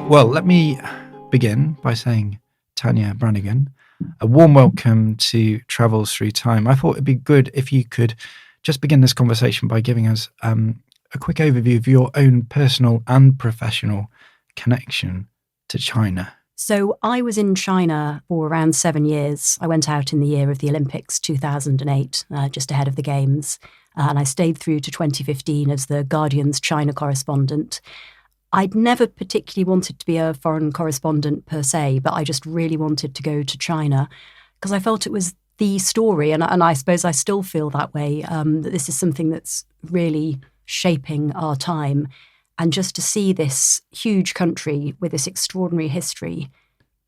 Well, let me begin by saying, Tania Branigan, a warm welcome to Travels Through Time. I thought it'd be good if you could just begin this conversation by giving us a quick overview of your own personal and professional connection to China. So I was in China for around 7 years. I went out in the year of the Olympics 2008, just ahead of the Games. And I stayed through to 2015 as the Guardian's China correspondent. I'd never particularly wanted to be a foreign correspondent per se, but I just really wanted to go to China because I felt it was the story. And I suppose I still feel that way, that this is something that's really shaping our time. And just to see this huge country with this extraordinary history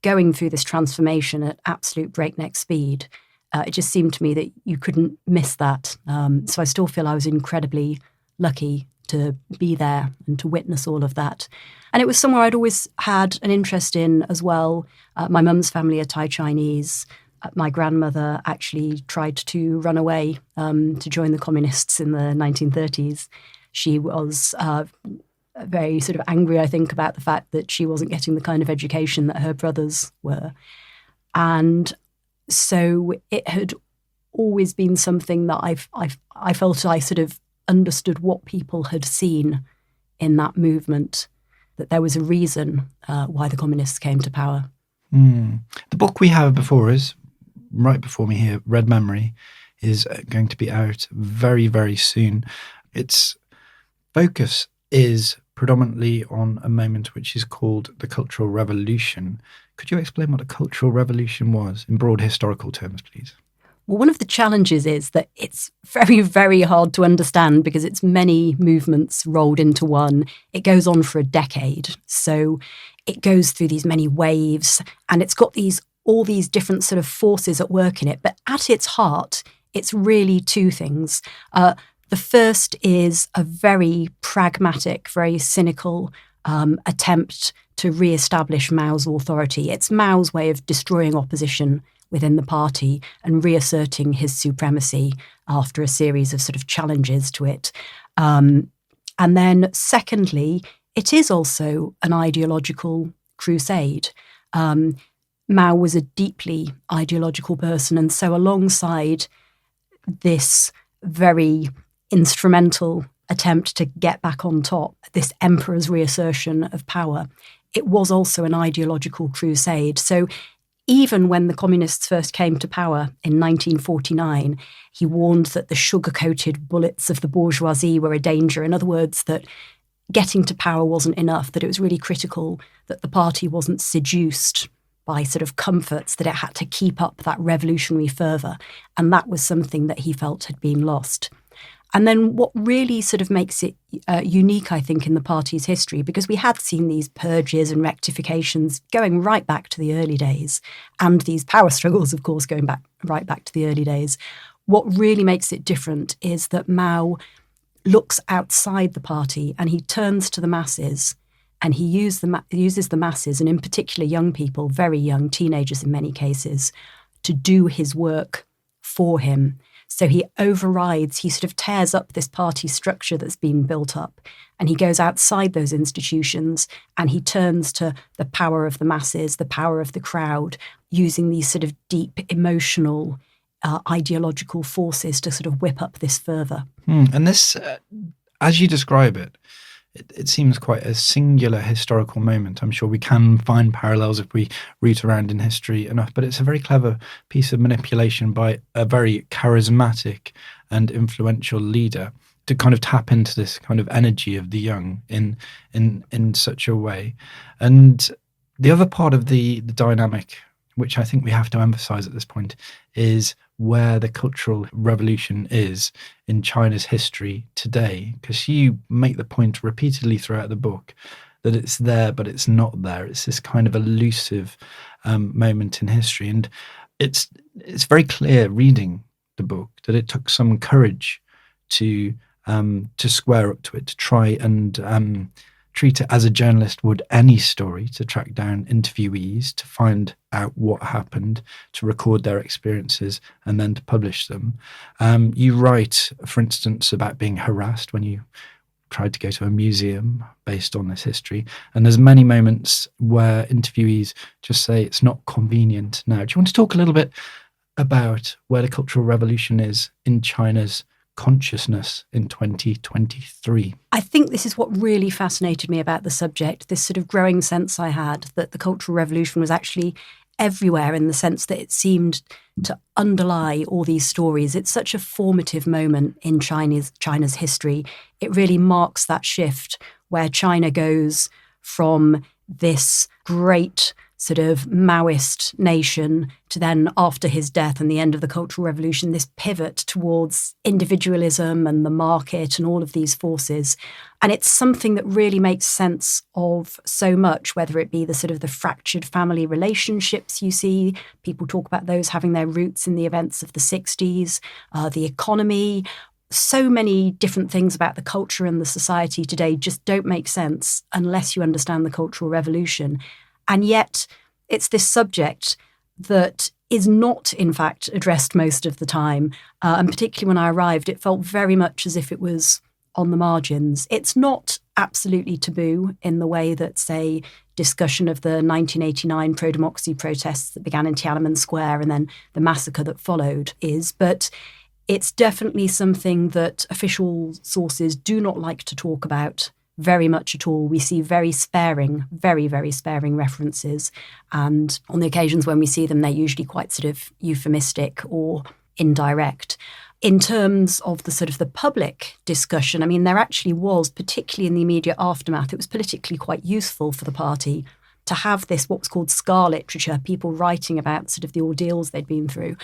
going through this transformation at absolute breakneck speed, it just seemed to me that you couldn't miss that. So I still feel I was incredibly lucky to be there and to witness all of that. And it was somewhere I'd always had an interest in as well. My mum's family are Thai Chinese. My grandmother actually tried to run away to join the communists in the 1930s. She was very sort of angry, I think, about the fact that she wasn't getting the kind of education that her brothers were. And so it had always been something that I felt I sort of understood what people had seen in that movement, that there was a reason why the communists came to power. The book we have before us, right before me here, Red Memory, is going to be out very, very soon. Its focus is predominantly on a moment which is called the Cultural Revolution. Could you explain what a Cultural Revolution was in broad historical terms, please? Well, one of the challenges is that it's very, very hard to understand because it's many movements rolled into one. It goes on for a decade. So it goes through these many waves and it's got all these different sort of forces at work in it. But at its heart, it's really two things. The first is a very pragmatic, very cynical attempt to re-establish Mao's authority. It's Mao's way of destroying opposition within the party and reasserting his supremacy after a series of sort of challenges to it. And then secondly, it is also an ideological crusade. Mao was a deeply ideological person. And so alongside this very instrumental attempt to get back on top, this emperor's reassertion of power, it was also an ideological crusade. So even when the communists first came to power in 1949, he warned that the sugar-coated bullets of the bourgeoisie were a danger. In other words, that getting to power wasn't enough, that it was really critical that the party wasn't seduced by sort of comforts, that it had to keep up that revolutionary fervour. And that was something that he felt had been lost. And then what really sort of makes it unique, I think, in the party's history, because we had seen these purges and rectifications going right back to the early days, and these power struggles, of course, going right back to the early days. What really makes it different is that Mao looks outside the party and he turns to the masses and he uses the masses, and in particular young people, very young, teenagers in many cases, to do his work for him. So he overrides, he sort of tears up this party structure that's been built up, and he goes outside those institutions and he turns to the power of the masses, the power of the crowd, using these sort of deep emotional, ideological forces to sort of whip up this fervour. And this, as you describe it, it seems quite a singular historical moment. I'm sure we can find parallels if we root around in history enough, but it's a very clever piece of manipulation by a very charismatic and influential leader to kind of tap into this kind of energy of the young in such a way. And the other part of the dynamic, which I think we have to emphasize at this point, is where the Cultural Revolution is in China's history today. Because you make the point repeatedly throughout the book that it's there, but it's not there. It's this kind of elusive moment in history. And it's very clear reading the book that it took some courage to square up to it, to try and treat it as a journalist would any story, to track down interviewees, to find out what happened, to record their experiences, and then to publish them. You write, for instance, about being harassed when you tried to go to a museum based on this history. And there's many moments where interviewees just say it's not convenient now. Do you want to talk a little bit about where the Cultural Revolution is in China's consciousness in 2023? I think this is what really fascinated me about the subject, this sort of growing sense I had that the Cultural Revolution was actually everywhere, in the sense that it seemed to underlie all these stories. It's such a formative moment in China's history. It really marks that shift where China goes from this great sort of Maoist nation to then, after his death and the end of the Cultural Revolution, this pivot towards individualism and the market and all of these forces. And it's something that really makes sense of so much, whether it be the sort of the fractured family relationships you see. People talk about those having their roots in the events of the 60s, the economy. So many different things about the culture and the society today just don't make sense unless you understand the Cultural Revolution. And yet it's this subject that is not, in fact, addressed most of the time. And particularly when I arrived, it felt very much as if it was on the margins. It's not absolutely taboo in the way that, say, discussion of the 1989 pro-democracy protests that began in Tiananmen Square and then the massacre that followed is, but it's definitely something that official sources do not like to talk about very much at all. We see very sparing, very, very sparing references. And on the occasions when we see them, they're usually quite sort of euphemistic or indirect. In terms of the sort of the public discussion, I mean, there actually was, particularly in the immediate aftermath, it was politically quite useful for the party to have this, what's called scar literature, people writing about sort of the ordeals they'd been through.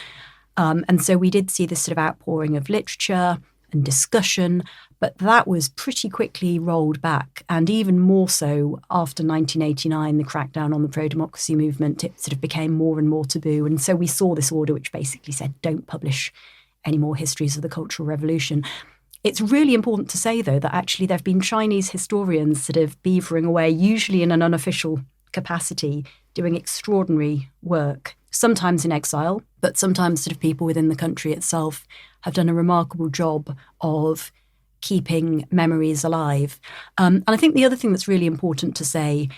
And so we did see this sort of outpouring of literature and discussion, but that was pretty quickly rolled back. And even more so after 1989, the crackdown on the pro-democracy movement, it sort of became more and more taboo. And so we saw this order which basically said, don't publish any more histories of the Cultural Revolution. It's really important to say, though, that actually there have been Chinese historians sort of beavering away, usually in an unofficial capacity, doing extraordinary work, sometimes in exile, but sometimes sort of people within the country itself have done a remarkable job of keeping memories alive. And I think the other thing that's really important to say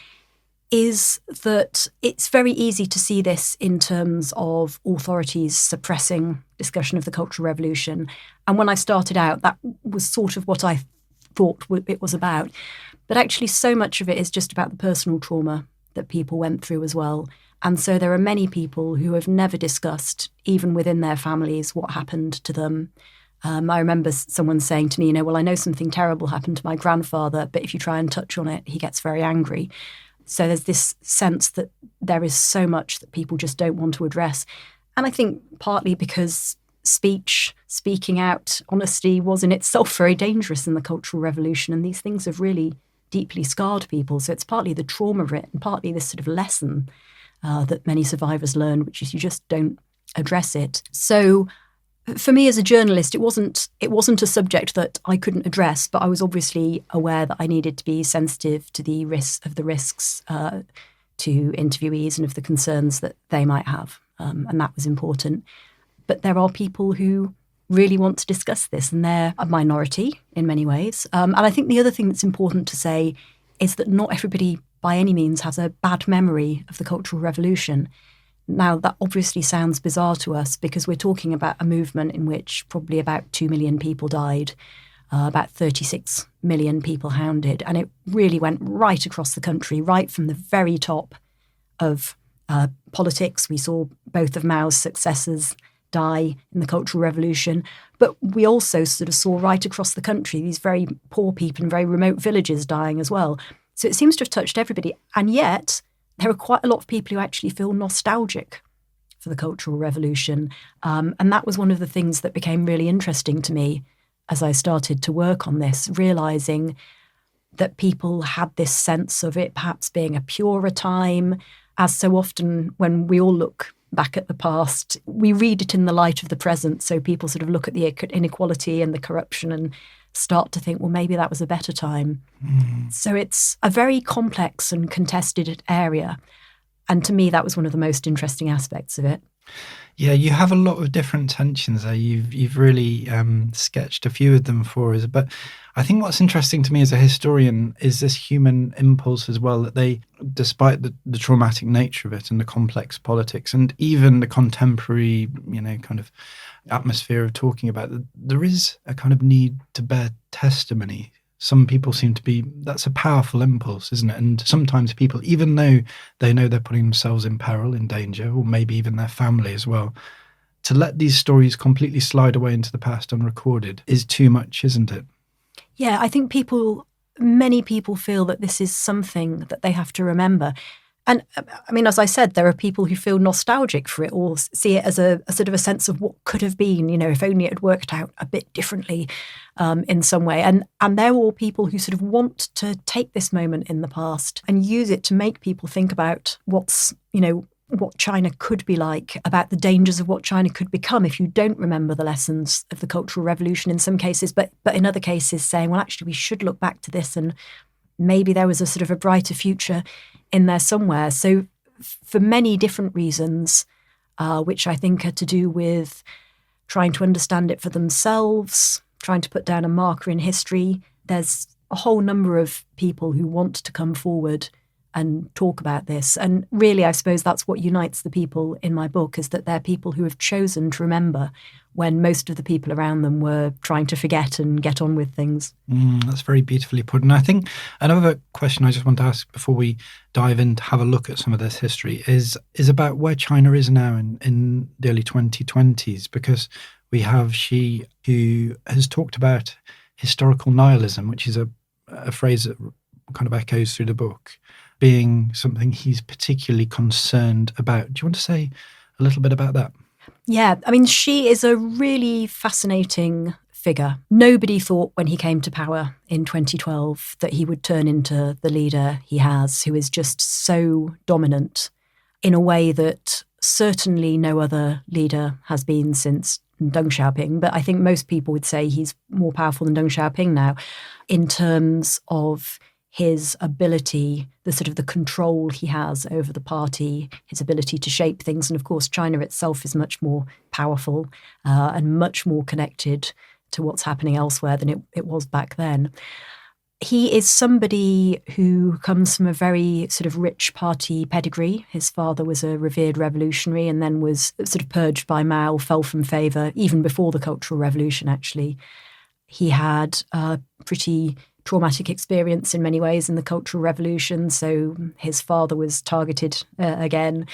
is that it's very easy to see this in terms of authorities suppressing discussion of the Cultural Revolution. And when I started out, that was sort of what I thought it was about. But actually, so much of it is just about the personal trauma that people went through as well. And so there are many people who have never discussed, even within their families, what happened to them. I remember someone saying to me, well, I know something terrible happened to my grandfather, but if you try and touch on it, he gets very angry. So there's this sense that there is so much that people just don't want to address. And I think partly because speaking out, honesty was in itself very dangerous in the Cultural Revolution. And these things have really deeply scarred people. So it's partly the trauma of it and partly this sort of lesson that many survivors learn, which is you just don't address it. So for me as a journalist, it wasn't a subject that I couldn't address, but I was obviously aware that I needed to be sensitive to the risks to interviewees and of the concerns that they might have, and that was important. But there are people who really want to discuss this, and they're a minority in many ways. And I think the other thing that's important to say is that not everybody by any means has a bad memory of the Cultural Revolution. Now, that obviously sounds bizarre to us because we're talking about a movement in which probably about 2 million people died, about 36 million people hounded, and it really went right across the country, right from the very top of politics. We saw both of Mao's successors die in the Cultural Revolution, but we also sort of saw right across the country these very poor people in very remote villages dying as well. So it seems to have touched everybody, and yet there are quite a lot of people who actually feel nostalgic for the Cultural Revolution. And that was one of the things that became really interesting to me as I started to work on this, realising that people had this sense of it perhaps being a purer time. As so often when we all look back at the past, we read it in the light of the present. So people sort of look at the inequality and the corruption and start to think, well, maybe that was a better time. So it's a very complex and contested area. And to me, that was one of the most interesting aspects of it. Yeah, you have a lot of different tensions there. You've really sketched a few of them for us. But I think what's interesting to me as a historian is this human impulse as well, that they, despite the traumatic nature of it and the complex politics and even the contemporary, kind of atmosphere of talking about it, there is a kind of need to bear testimony. Some people seem to be, that's a powerful impulse, isn't it? And sometimes people, even though they know they're putting themselves in peril, in danger, or maybe even their family as well, to let these stories completely slide away into the past unrecorded is too much, isn't it? Yeah, I think many people feel that this is something that they have to remember. And I mean, as I said, there are people who feel nostalgic for it or see it as a sort of a sense of what could have been, if only it had worked out a bit differently in some way. And they're all people who sort of want to take this moment in the past and use it to make people think about what China could be like, about the dangers of what China could become if you don't remember the lessons of the Cultural Revolution in some cases, but in other cases saying, well, actually, we should look back to this and maybe there was a sort of a brighter future in there somewhere. So for many different reasons, which I think are to do with trying to understand it for themselves, trying to put down a marker in history, there's a whole number of people who want to come forward and talk about this. And really, I suppose that's what unites the people in my book, is that they're people who have chosen to remember when most of the people around them were trying to forget and get on with things. That's very beautifully put. And I think another question I just want to ask before we dive in to have a look at some of this history is about where China is now in the early 2020s, because we have Xi, who has talked about historical nihilism, which is a phrase that kind of echoes through the book, being something he's particularly concerned about. Do you want to say a little bit about that? Yeah, I mean, Xi is a really fascinating figure. Nobody thought when he came to power in 2012 that he would turn into the leader he has, who is just so dominant in a way that certainly no other leader has been since Deng Xiaoping. But I think most people would say he's more powerful than Deng Xiaoping now in terms of his ability, the sort of the control he has over the party, his ability to shape things. And of course, China itself is much more powerful and much more connected to what's happening elsewhere than it was back then. He is somebody who comes from a very sort of rich party pedigree. His father was a revered revolutionary and then was sort of purged by Mao, fell from favour, even before the Cultural Revolution, actually. He had a pretty traumatic experience in many ways in the Cultural Revolution. So his father was targeted again.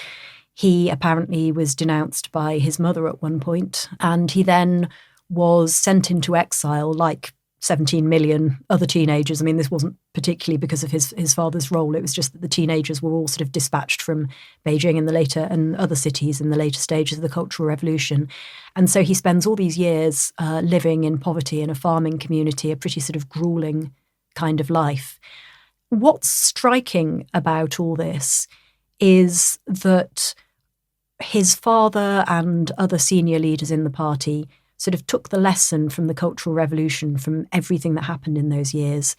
He apparently was denounced by his mother at one point, and he then was sent into exile like 17 million other teenagers. I mean, this wasn't particularly because of his father's role. It was just that the teenagers were all sort of dispatched from Beijing and other cities in the later stages of the Cultural Revolution. And so he spends all these years living in poverty in a farming community, a pretty sort of grueling kind of life. What's striking about all this is that his father and other senior leaders in the party sort of took the lesson from the Cultural Revolution, from everything that happened in those years,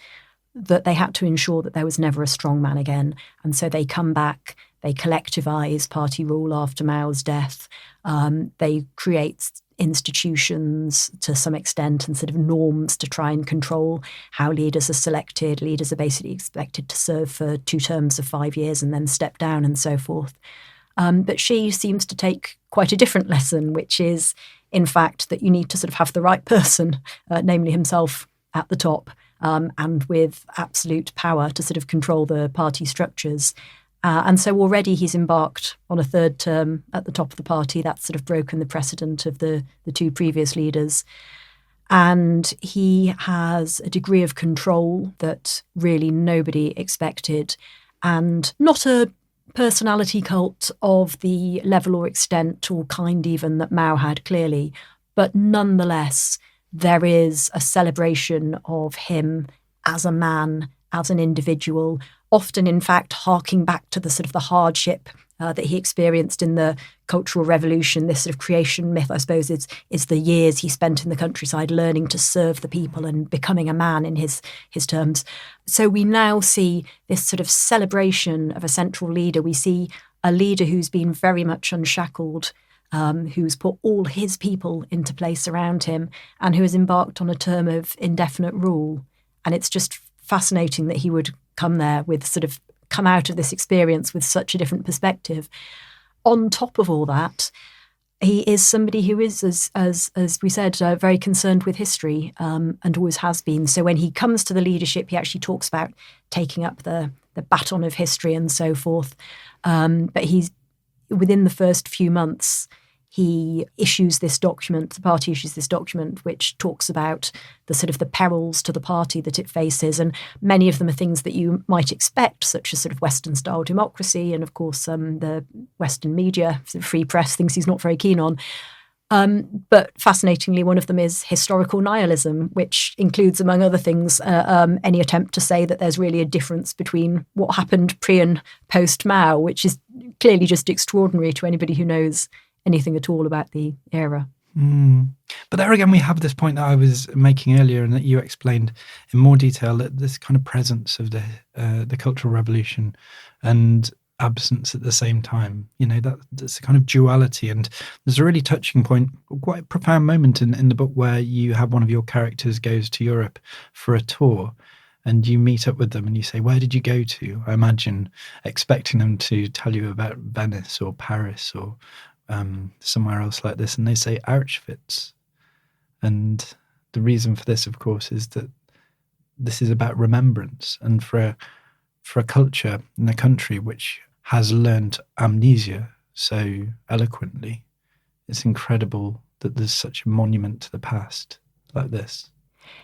that they had to ensure that there was never a strong man again. And so they come back, they collectivise party rule after Mao's death, they create institutions to some extent and sort of norms to try and control how leaders are selected. Leaders are basically expected to serve for 2 terms of 5 years and then step down and so forth. But Xi seems to take quite a different lesson, which is, in fact, that you need to sort of have the right person, namely himself, at the top and with absolute power to sort of control the party structures. And so already he's embarked on a 3rd term at the top of the party. That's sort of broken the precedent of the 2 previous leaders. And he has a degree of control that really nobody expected, and not a personality cult of the level or extent or kind even that Mao had, clearly. But nonetheless, there is a celebration of him as a man, as an individual, often, in fact, harking back to the sort of the hardship that he experienced in the Cultural Revolution. This sort of creation myth, I suppose, is the years he spent in the countryside learning to serve the people and becoming a man in his terms. So we now see this sort of celebration of a central leader. We see a leader who's been very much unshackled who's put all his people into place around him and who has embarked on a term of indefinite rule. And it's just fascinating that he would come there with come out of this experience with such a different perspective. On top of all that, he is somebody who is, as we said, very concerned with history and always has been. So when he comes to the leadership, he actually talks about taking up the baton of history and so forth. But he's within the first few months, he issues this document, the party issues this document, which talks about the perils to the party that it faces. And many of them are things that you might expect, such as Western-style democracy and, of course, the Western media, free press, things he's not very keen on. But fascinatingly, one of them is historical nihilism, which includes, among other things, any attempt to say that there's really a difference between what happened pre and post Mao, which is clearly just extraordinary to anybody who knows anything at all about the era. But there again, we have this point that I was making earlier and that you explained in more detail, that this kind of presence of the Cultural Revolution and absence at the same time, that's a kind of duality. And there's a really touching point, quite a profound moment in the book where you have one of your characters goes to Europe for a tour and you meet up with them and you say, where did you go to? I imagine expecting them to tell you about Venice or Paris or somewhere else like this, and they say Auschwitz. And the reason for this, of course, is that this is about remembrance, and for a culture in a country which has learnt amnesia so eloquently, it's incredible that there's such a monument to the past like this.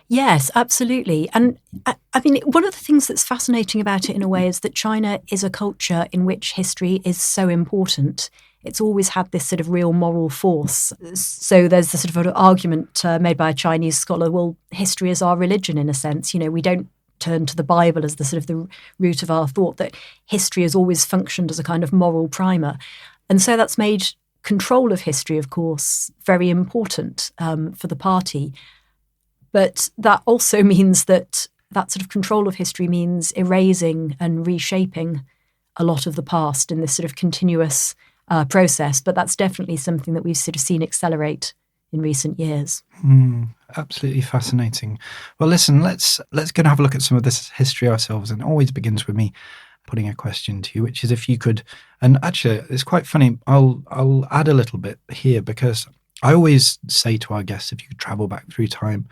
Yes, absolutely. And I mean, one of the things that's fascinating about it in a way is that China is a culture in which history is so important. It's always had this real moral force. So there's the an argument made by a Chinese scholar, well, history is our religion in a sense. We don't turn to the Bible as the root of our thought, that history has always functioned as a kind of moral primer. And so that's made control of history, of course, very important for the party. But that also means that control of history means erasing and reshaping a lot of the past in this continuous process. But that's definitely something that we've seen accelerate in recent years. Absolutely fascinating. Well, listen, let's go and have a look at some of this history ourselves. And it always begins with me putting a question to you, which is if you could, and actually it's quite funny, I'll add a little bit here, because I always say to our guests, if you could travel back through time,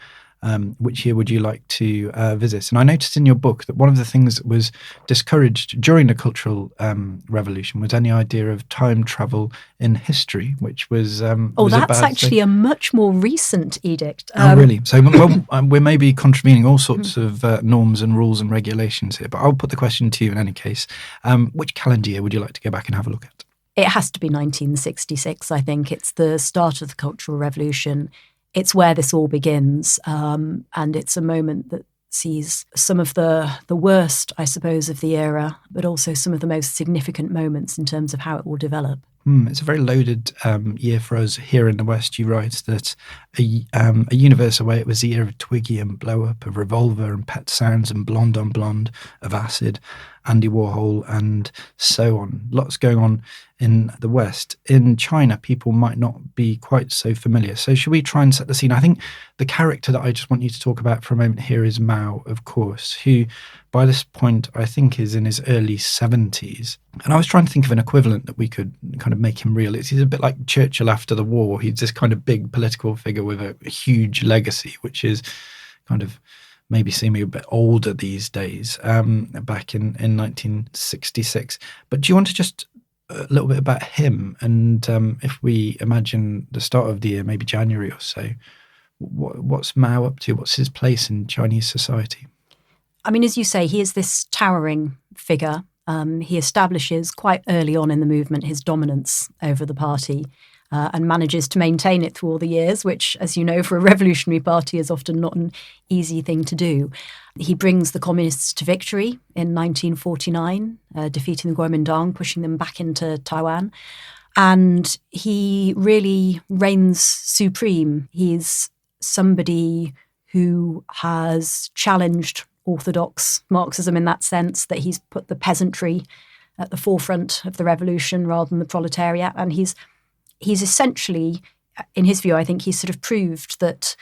which year would you like to visit? And I noticed in your book that one of the things that was discouraged during the Cultural Revolution was any idea of time travel in history, which was that's actually a much more recent edict. Really? So we may be contravening all sorts of norms and rules and regulations here, but I'll put the question to you in any case. Which calendar year would you like to go back and have a look at? It has to be 1966, I think. It's the start of the Cultural Revolution. It's where this all begins, and it's a moment that sees some of the worst, I suppose, of the era, but also some of the most significant moments in terms of how it will develop. It's a very loaded year for us here in the West. You write that a universe away, it was the year of Twiggy and Blow Up, of Revolver and Pet Sounds and Blonde on Blonde, of Acid, Andy Warhol, and so on. Lots going on in the West. In China, people might not be quite so familiar. So should we try and set the scene? I think the character that I just want you to talk about for a moment here is Mao, of course, who by this point I think is in his early 70s. And I was trying to think of an equivalent that we could kind of make him real. He's a bit like Churchill after the war. He's this kind of big political figure with a huge legacy, which is kind of maybe seeming a bit older these days, back in 1966. But do you want to just a little bit about him? And if we imagine the start of the year, maybe January or so, what's Mao up to? What's his place in Chinese society? I mean, as you say, he is this towering figure. He establishes quite early on in the movement his dominance over the party. And manages to maintain it through all the years, which, as you know, for a revolutionary party is often not an easy thing to do. He brings the communists to victory in 1949, defeating the Kuomintang, pushing them back into Taiwan. And he really reigns supreme. He's somebody who has challenged orthodox Marxism in that sense, that he's put the peasantry at the forefront of the revolution rather than the proletariat. And he's he's essentially, in his view, I think he's sort of proved that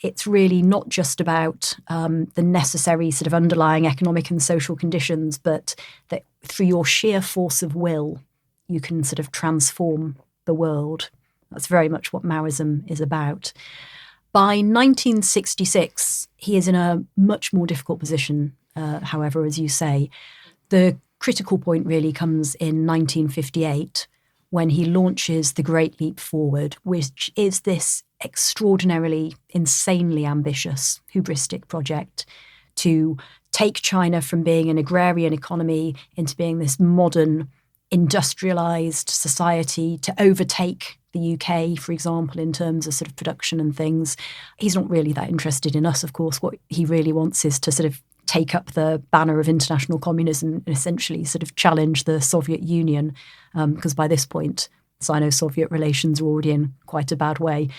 it's really not just about the necessary sort of underlying economic and social conditions, but that through your sheer force of will, you can sort of transform the world. That's very much what Maoism is about. By 1966, he is in a much more difficult position, however, as you say. The critical point really comes in 1958, when he launches the Great Leap Forward, which is this extraordinarily, insanely ambitious, hubristic project to take China from being an agrarian economy into being this modern, industrialized society, to overtake the UK, for example, in terms of sort of production and things. He's not really that interested in us, of course. What he really wants is to sort of take up the banner of international communism and essentially sort of challenge the Soviet Union, because by this point, Sino-Soviet relations are already in quite a bad way.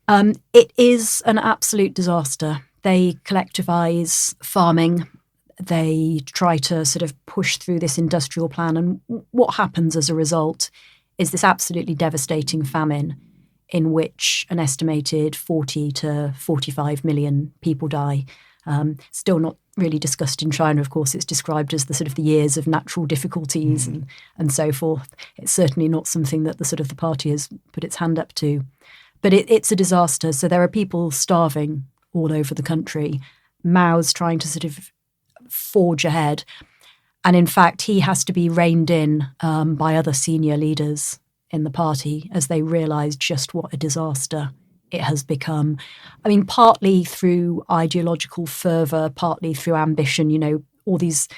It is an absolute disaster. They collectivise farming. They try to sort of push through this industrial plan. And what happens as a result is this absolutely devastating famine in which an estimated 40 to 45 million people die. Still not really discussed in China, of course. It's described as the sort of the years of natural difficulties and so forth. It's certainly not something that the sort of the party has put its hand up to. But it's a disaster. So there are people starving all over the country. Mao's trying to sort of forge ahead. And in fact, he has to be reined in by other senior leaders in the party as they realise just what a disaster it has become. I mean, partly through ideological fervour, partly through ambition. You know, all these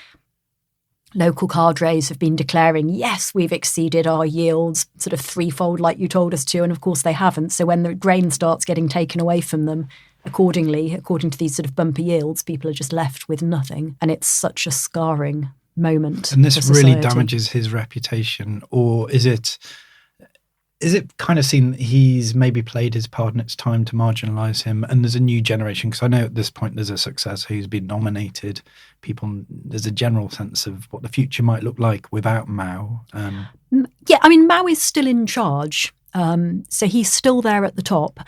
local cadres have been declaring, yes, we've exceeded our yields sort of threefold like you told us to. And of course they haven't. So when the grain starts getting taken away from them, according to these sort of bumper yields, people are just left with nothing. And it's such a scarring moment. And this really damages his reputation, or is it kind of seen that he's maybe played his part and it's time to marginalise him and there's a new generation? Because I know at this point there's a successor who's been nominated. There's a general sense of what the future might look like without Mao. Yeah, I mean, Mao is still in charge. So he's still there at the top.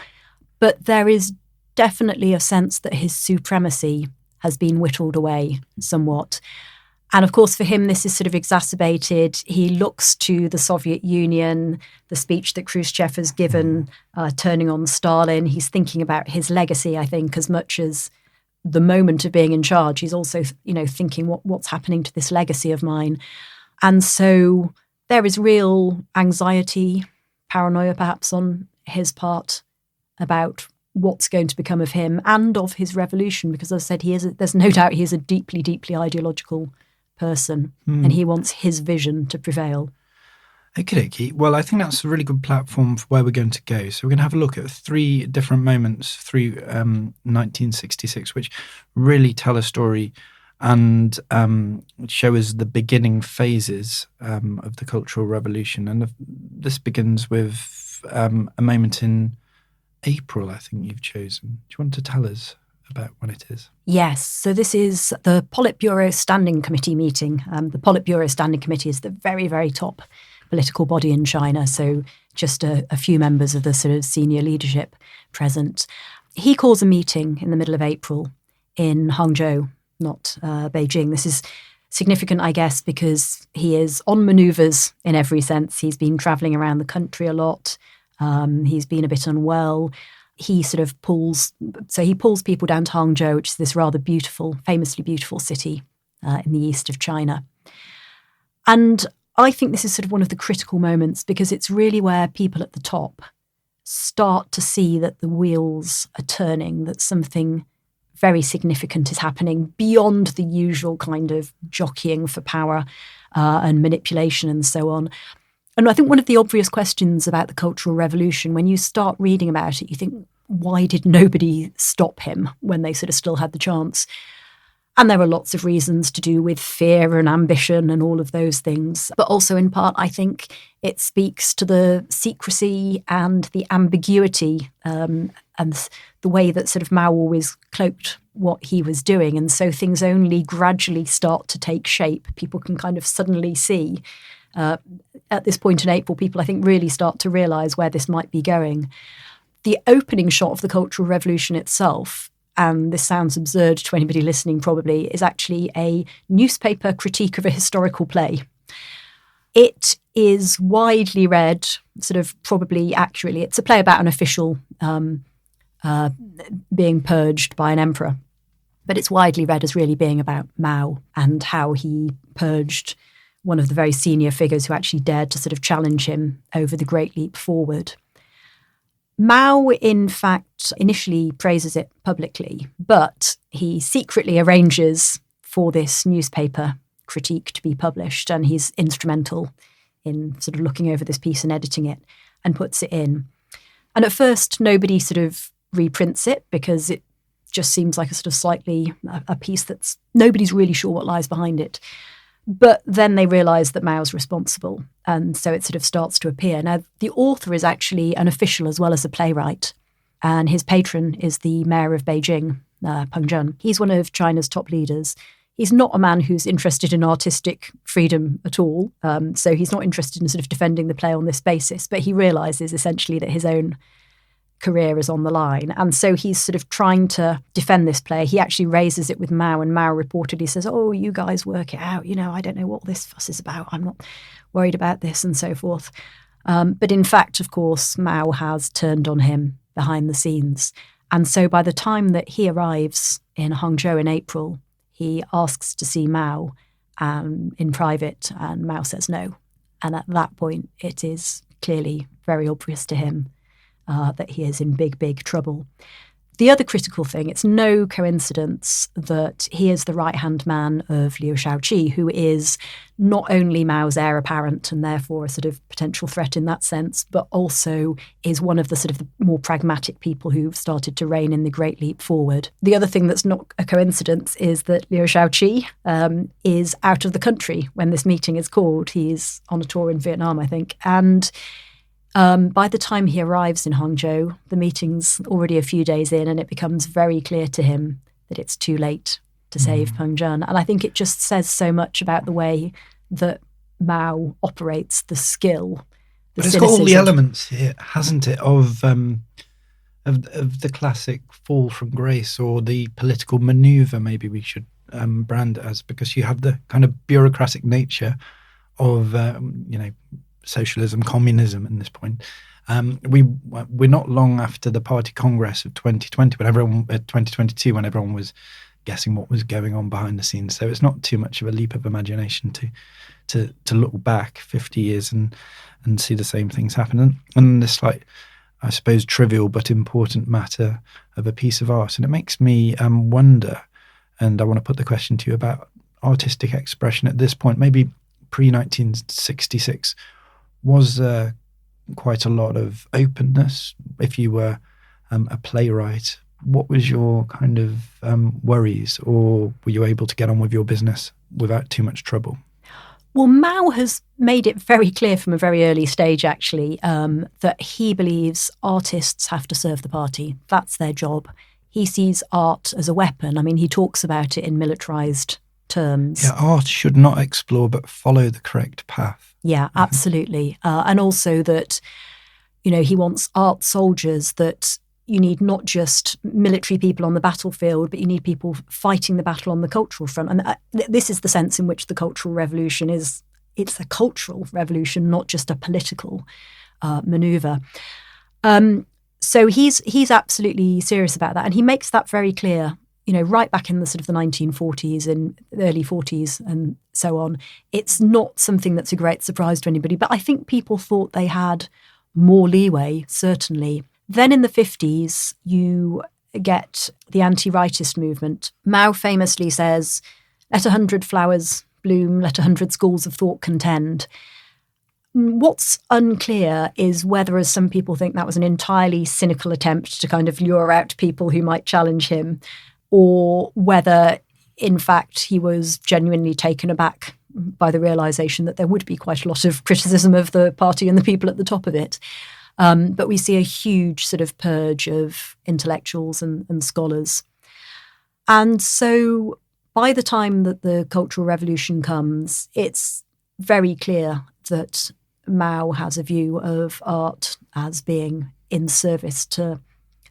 But there is definitely a sense that his supremacy has been whittled away somewhat. And of course, for him, this is sort of exacerbated. He looks to the Soviet Union, the speech that Khrushchev has given, turning on Stalin. He's thinking about his legacy, I think, as much as the moment of being in charge. He's also, thinking what's happening to this legacy of mine. And so there is real anxiety, paranoia perhaps on his part about what's going to become of him and of his revolution, because as I said, there's no doubt he is a deeply, deeply ideological person and he wants his vision to prevail. Okay. Well, I think that's a really good platform for where we're going to go. So we're going to have a look at 3 different moments through 1966, which really tell a story and show us the beginning phases of the Cultural Revolution. And this begins with a moment in April, I think you've chosen. Do you want to tell us about when it is? Yes. So this is the Politburo Standing Committee meeting. The Politburo Standing Committee is the very, very top political body in China. So just a few members of the sort of senior leadership present. He calls a meeting in the middle of April in Hangzhou, not Beijing. This is significant, I guess, because he is on manoeuvres in every sense. He's been travelling around the country a lot. He's been a bit unwell. He sort of pulls people down to Hangzhou, which is this rather beautiful, famously beautiful city in the east of China. And I think this is sort of one of the critical moments because it's really where people at the top start to see that the wheels are turning, that something very significant is happening beyond the usual kind of jockeying for power and manipulation and so on. And I think one of the obvious questions about the Cultural Revolution, when you start reading about it, you think, why did nobody stop him when they sort of still had the chance? And there are lots of reasons to do with fear and ambition and all of those things. But also in part, I think it speaks to the secrecy and the ambiguity and the way that sort of Mao always cloaked what he was doing. And so things only gradually start to take shape. People can kind of suddenly see At this point in April, people, I think, really start to realise where this might be going. The opening shot of the Cultural Revolution itself, and this sounds absurd to anybody listening probably, is actually a newspaper critique of a historical play. It is widely read, sort of probably accurately. It's a play about an official being purged by an emperor. But it's widely read as really being about Mao and how he purged one of the very senior figures who actually dared to sort of challenge him over the Great Leap Forward. Mao, in fact, initially praises it publicly, but he secretly arranges for this newspaper critique to be published, and he's instrumental in sort of looking over this piece and editing it and puts it in. And at first, nobody sort of reprints it because it just seems like a sort of slightly a piece that's nobody's really sure what lies behind it. But then they realise that Mao's responsible, and so it sort of starts to appear. Now, the author is actually an official as well as a playwright, and his patron is the mayor of Beijing, Peng Zhen. He's one of China's top leaders. He's not a man who's interested in artistic freedom at all, so he's not interested in sort of defending the play on this basis, but he realises essentially that his own career is on the line. And so he's sort of trying to defend this play. He actually raises it with Mao, and Mao reportedly says, "Oh, you guys work it out. I don't know what this fuss is about. I'm not worried about this," and so forth. But in fact, of course, Mao has turned on him behind the scenes. And so by the time that he arrives in Hangzhou in April, he asks to see Mao in private, and Mao says no. And at that point, it is clearly very obvious to him that he is in big, big trouble. The other critical thing, it's no coincidence that he is the right-hand man of Liu Shaoqi, who is not only Mao's heir apparent and therefore a sort of potential threat in that sense, but also is one of the sort of the more pragmatic people who've started to reign in the Great Leap Forward. The other thing that's not a coincidence is that Liu Shaoqi is out of the country when this meeting is called. He's on a tour in Vietnam, I think, and by the time he arrives in Hangzhou, the meeting's already a few days in, and it becomes very clear to him that it's too late to save Peng Zhen. And I think it just says so much about the way that Mao operates, the skill, the But it's got all the elements here, hasn't it, of the classic fall from grace, or the political manoeuvre, maybe we should brand it as, because you have the kind of bureaucratic nature of, socialism, communism at this point. We're not long after the Party Congress of 2020, 2022, when everyone was guessing what was going on behind the scenes. So it's not too much of a leap of imagination to look back 50 years and see the same things happen. And this, like, I suppose, trivial but important matter of a piece of art. And it makes me wonder, and I want to put the question to you about artistic expression at this point, maybe pre-1966. Was quite a lot of openness if you were a playwright? What was your kind of worries, or were you able to get on with your business without too much trouble? Well, Mao has made it very clear from a very early stage, actually, that he believes artists have to serve the party. That's their job. He sees art as a weapon. I mean, he talks about it in militarised terms. Yeah, art should not explore but follow the correct path. Yeah, absolutely. And also that, he wants art soldiers, that you need not just military people on the battlefield, but you need people fighting the battle on the cultural front. And this is the sense in which the Cultural Revolution is. It's a cultural revolution, not just a political manoeuvre. So he's absolutely serious about that. And he makes that very clear, right back in the sort of the 1940s and early 40s and so on. It's not something that's a great surprise to anybody, but I think people thought they had more leeway, certainly. Then in the 50s, you get the anti-rightist movement. Mao famously says, "Let 100 flowers bloom, let 100 schools of thought contend." What's unclear is whether, as some people think, that was an entirely cynical attempt to kind of lure out people who might challenge him, or whether, in fact, he was genuinely taken aback by the realisation that there would be quite a lot of criticism of the party and the people at the top of it. But we see a huge sort of purge of intellectuals and scholars. And so by the time that the Cultural Revolution comes, it's very clear that Mao has a view of art as being in service to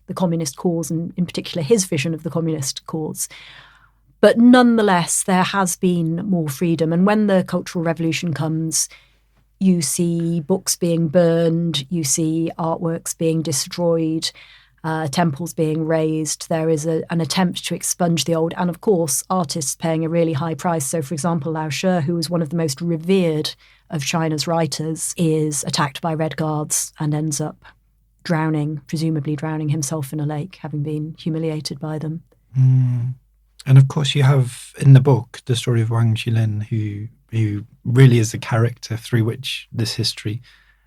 the communist cause, and in particular his vision of the communist cause. But nonetheless, there has been more freedom. And when the Cultural Revolution comes, you see books being burned, you see artworks being destroyed, temples being razed. There is an attempt to expunge the old, and of course, artists paying a really high price. So, for example, Lao She, who was one of the most revered of China's writers, is attacked by Red Guards and ends up drowning, presumably drowning himself in a lake, having been humiliated by them. And of course, you have in the book the story of Wang Xilin, who really is the character through which this history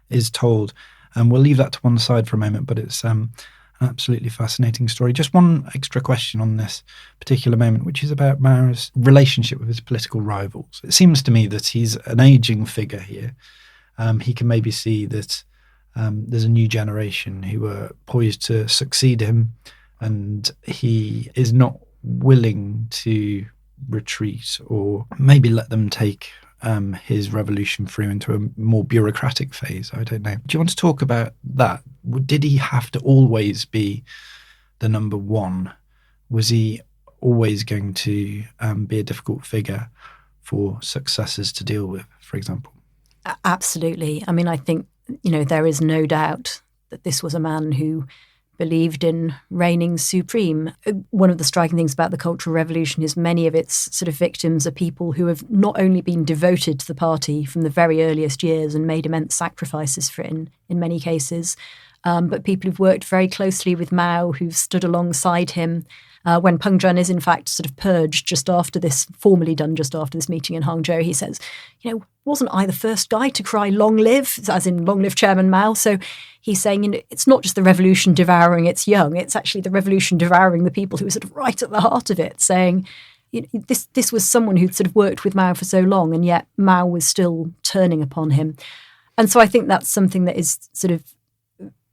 is told. And we'll leave that to one side for a moment, but it's an absolutely fascinating story. Just one extra question on this particular moment, which is about Mao's relationship with his political rivals. It seems to me that he's an aging figure here. He can maybe see that there's a new generation who are poised to succeed him, and he is not willing to retreat or maybe let them take his revolution through into a more bureaucratic phase. I don't know. Do you want to talk about that? Did he have to always be the number one? Was he always going to be a difficult figure for successors to deal with, for example? Absolutely. I mean, I think, there is no doubt that this was a man who believed in reigning supreme. One of the striking things about the Cultural Revolution is many of its sort of victims are people who have not only been devoted to the party from the very earliest years and made immense sacrifices for it in many cases, but people who've worked very closely with Mao, who've stood alongside him. When Peng Zhen is in fact sort of purged formally done just after this meeting in Hangzhou, he says, wasn't I the first guy to cry long live, as in long live Chairman Mao? So he's saying, it's not just the revolution devouring its young, it's actually the revolution devouring the people who are sort of right at the heart of it, saying, this was someone who'd sort of worked with Mao for so long, and yet Mao was still turning upon him. And so I think that's something that is sort of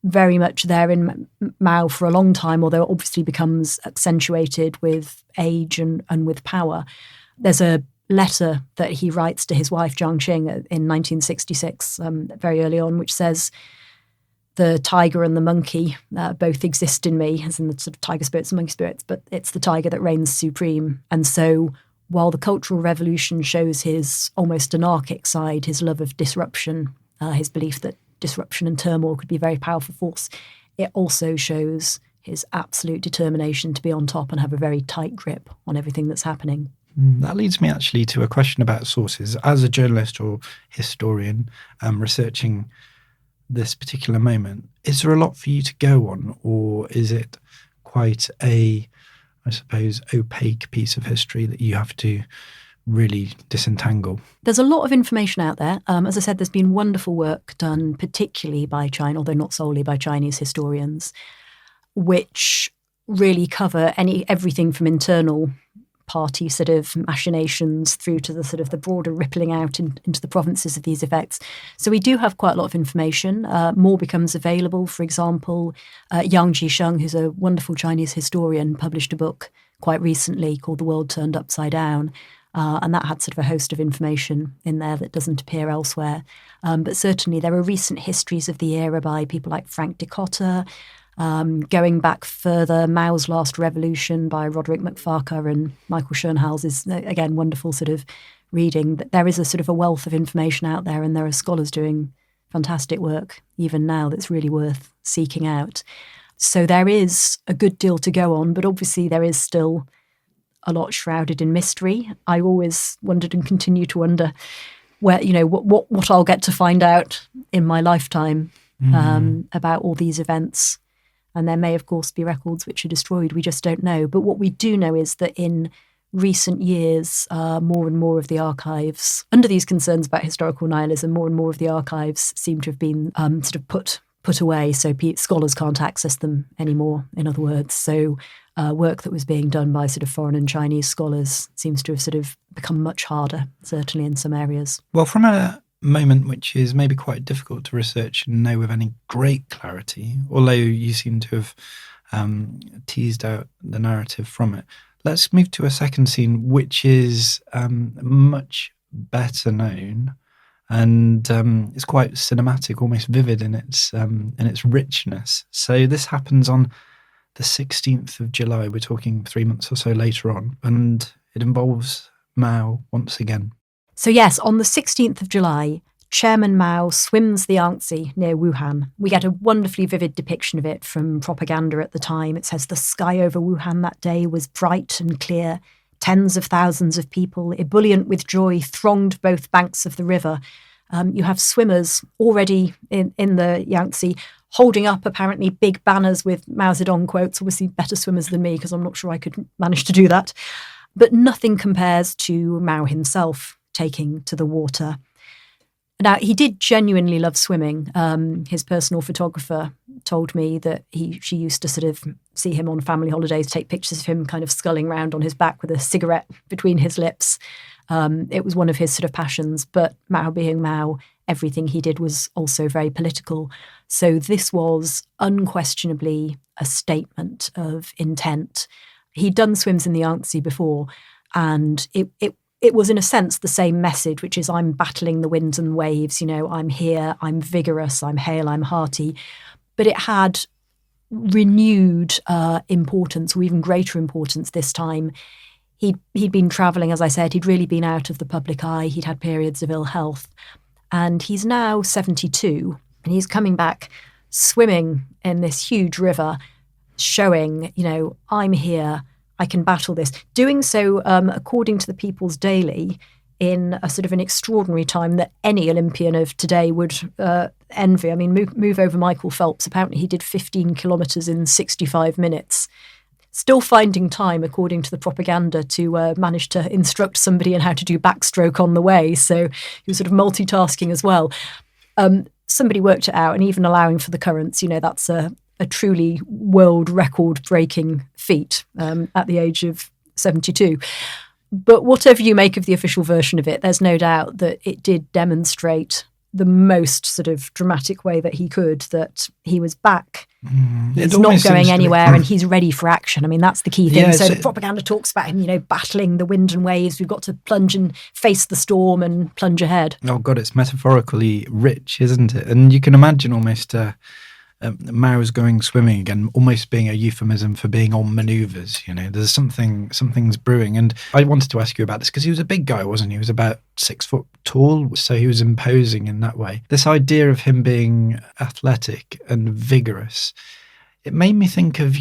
very much there in Mao for a long time, although it obviously becomes accentuated with age and with power. There's a letter that he writes to his wife, Jiang Qing, in 1966, very early on, which says, the tiger and the monkey both exist in me, as in the sort of tiger spirits and monkey spirits, but it's the tiger that reigns supreme. And so while the Cultural Revolution shows his almost anarchic side, his love of disruption, his belief that disruption and turmoil could be a very powerful force, it also shows his absolute determination to be on top and have a very tight grip on everything that's happening. That leads me actually to a question about sources. As a journalist or historian researching this particular moment, is there a lot for you to go on, or is it quite a, I suppose, opaque piece of history that you have to really disentangle? There's a lot of information out there. As I said, there's been wonderful work done, particularly by China, although not solely by Chinese historians, which really cover everything from internal party sort of machinations through to the sort of the broader rippling out into the provinces of these effects. So we do have quite a lot of information. More becomes available. For example, Yang Jisheng, who's a wonderful Chinese historian, published a book quite recently called The World Turned Upside Down. And that had sort of a host of information in there that doesn't appear elsewhere. But certainly there are recent histories of the era by people like Frank de Cotter. Going back further, Mao's Last Revolution by Roderick McFarquhar and Michael Schoenhals is, again, wonderful sort of reading. There is a sort of a wealth of information out there, and there are scholars doing fantastic work even now that's really worth seeking out. So there is a good deal to go on, but obviously there is still a lot shrouded in mystery. I always wondered and continue to wonder where, what I'll get to find out in my lifetime about all these events. And there may, of course, be records which are destroyed. We just don't know. But what we do know is that in recent years, more and more of the archives, under these concerns about historical nihilism, more and more of the archives seem to have been sort of put away, so scholars can't access them anymore, in other words. So work that was being done by sort of foreign and Chinese scholars seems to have sort of become much harder, certainly in some areas. Well, from a moment which is maybe quite difficult to research and know with any great clarity, although you seem to have teased out the narrative from it, let's move to a second scene which is much better known and it's quite cinematic, almost vivid in its richness. So this happens on the 16th of July. We're talking 3 months or so later on, and it involves Mao once again. So yes, on the 16th of July, Chairman Mao swims the Yangtze near Wuhan. We get a wonderfully vivid depiction of it from propaganda at the time. It says the sky over Wuhan that day was bright and clear. Tens of thousands of people, ebullient with joy, thronged both banks of the river. You have swimmers already in the Yangtze holding up apparently big banners with Mao Zedong quotes, obviously better swimmers than me because I'm not sure I could manage to do that. But nothing compares to Mao himself taking to the water. Now, he did genuinely love swimming. His personal photographer told me that she used to sort of see him on family holidays, take pictures of him kind of sculling around on his back with a cigarette between his lips. It was one of his sort of passions. But Mao being Mao, everything he did was also very political. So this was unquestionably a statement of intent. He'd done swims in the Yangtze before, and it was in a sense the same message, which is I'm battling the winds and waves, I'm here, I'm vigorous, I'm hale, I'm hearty. But it had renewed importance, or even greater importance this time. He'd been travelling, as I said, he'd really been out of the public eye, he'd had periods of ill health. And he's now 72, and he's coming back swimming in this huge river, showing, I'm here, I can battle this. Doing so, according to the People's Daily, in a sort of an extraordinary time that any Olympian of today would envy. I mean, move over Michael Phelps. Apparently he did 15 kilometres in 65 minutes. Still finding time, according to the propaganda, to manage to instruct somebody in how to do backstroke on the way. So he was sort of multitasking as well. Somebody worked it out, and even allowing for the currents, that's a truly world record breaking feat at the age of 72. But whatever you make of the official version of it, there's no doubt that it did demonstrate the most sort of dramatic way that he could, that he was back. He's not going anywhere and he's ready for action. I mean, that's the key thing. So the propaganda talks about him, battling the wind and waves. We've got to plunge and face the storm and plunge ahead. Oh God, it's metaphorically rich, isn't it? And you can imagine almost Mao's going swimming again, almost being a euphemism for being on manoeuvres. There's something's brewing. And I wanted to ask you about this because he was a big guy, wasn't he? He was about 6 foot tall, so he was imposing in that way. This idea of him being athletic and vigorous, it made me think of,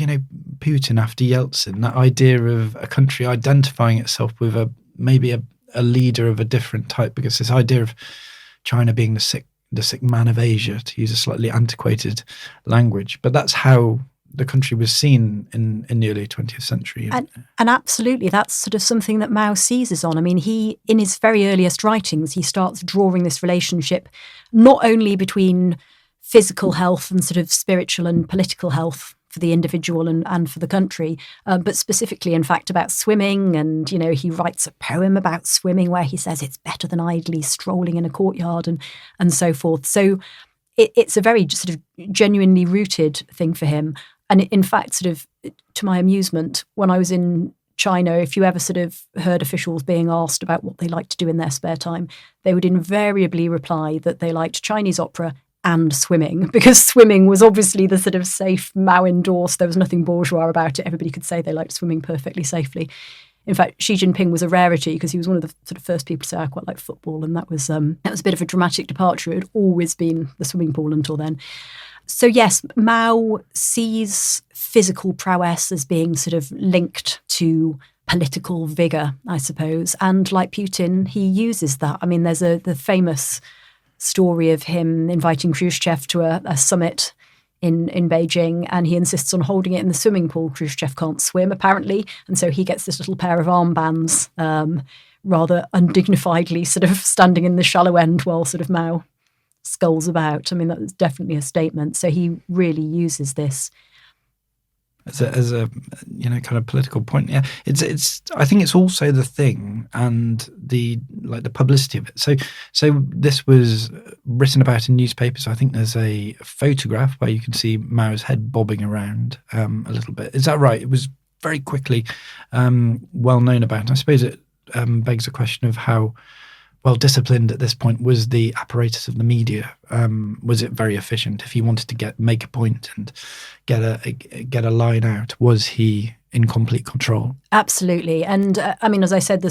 Putin after Yeltsin, that idea of a country identifying itself with maybe a leader of a different type, because this idea of China being the sick man of Asia, to use a slightly antiquated language. But that's how the country was seen in the early 20th century. And absolutely, that's sort of something that Mao seizes on. I mean, he, in his very earliest writings, he starts drawing this relationship not only between physical health and sort of spiritual and political health for the individual and for the country, but specifically, in fact, about swimming. And, he writes a poem about swimming where he says it's better than idly strolling in a courtyard and so forth. So it's a very sort of genuinely rooted thing for him. And in fact, sort of to my amusement, when I was in China, if you ever sort of heard officials being asked about what they like to do in their spare time, they would invariably reply that they liked Chinese opera and swimming, because swimming was obviously the sort of safe Mao endorsed. There was nothing bourgeois about it. Everybody could say they liked swimming perfectly safely. In fact, Xi Jinping was a rarity because he was one of the sort of first people to say, I quite like football. And that was a bit of a dramatic departure. It had always been the swimming pool until then. So yes, Mao sees physical prowess as being sort of linked to political vigour, I suppose. And like Putin, he uses that. I mean, there's the famous story of him inviting Khrushchev to a summit in Beijing, and he insists on holding it in the swimming pool. Khrushchev can't swim, apparently, and so he gets this little pair of armbands, rather undignifiedly sort of standing in the shallow end while sort of Mao sculls about. I mean, that was definitely a statement. So he really uses this as a kind of political point. Yeah, it's I think it's also the thing and the publicity of it. So this was written about in newspapers. I think there's a photograph where you can see Mao's head bobbing around a little bit. Is that right? It was very quickly well known about. And I suppose it begs the question of how well disciplined at this point was the apparatus of the media? Was it very efficient? If he wanted to make a point and get a line out, was he in complete control? Absolutely. And I mean, as I said,